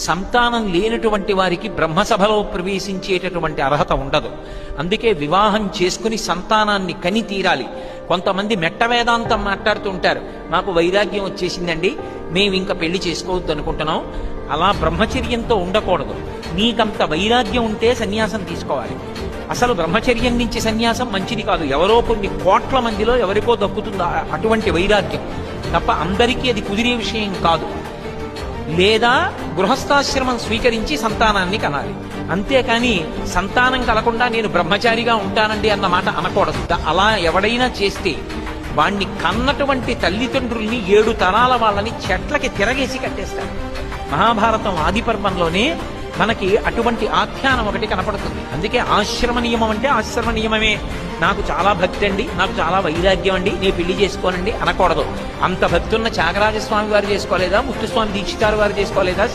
సంతానం లేనటువంటి వారికి బ్రహ్మసభలో ప్రవేశించేటటువంటి అర్హత ఉండదు. అందుకే వివాహం చేసుకుని సంతానాన్ని కని తీరాలి. కొంతమంది మెట్ట వేదాంతం మాట్లాడుతుంటారు, నాకు వైరాగ్యం వచ్చేసిందండి, మేము ఇంకా పెళ్లి చేసుకోవద్దు అనుకుంటున్నాం. అలా బ్రహ్మచర్యంతో ఉండకూడదు. నీకంత వైరాగ్యం ఉంటే సన్యాసం తీసుకోవాలి. అసలు బ్రహ్మచర్యం నుంచి సన్యాసం మంచిది కాదు. ఎవరో కొన్ని కోట్ల మందిలో ఎవరికో దక్కుతుందా అటువంటి వైరాగ్యం తప్ప అందరికీ అది కుదిరే విషయం కాదు. లేదా గృహస్థాశ్రమం స్వీకరించి సంతానాన్ని కనాలి. అంతేకాని సంతానం కలకుండా నేను బ్రహ్మచారిగా ఉంటానండి అన్న మాట అనకూడదు. అలా ఎవడైనా చేస్తే వాణ్ణి కన్నటువంటి తల్లిదండ్రుల్ని 7 తరాల వాళ్ళని చెట్లకి తిరగేసి కట్టేస్తారు. మహాభారతం ఆది పర్వంలోనే మనకి అటువంటి ఆఖ్యానం ఒకటి కనపడుతుంది. అందుకే ఆశ్రమ నియమం అంటే ఆశ్రమ నియమమే. నాకు చాలా భక్తి అండి, నాకు చాలా వైరాగ్యం అండి, నేను పెళ్లి చేసుకోనండి అనకూడదు. అంత భక్తి ఉన్న త్యాగరాజస్వామి వారు చేసుకోలేదా? ముత్తుస్వామి దీక్షితారు వారు చేసుకోలేదా?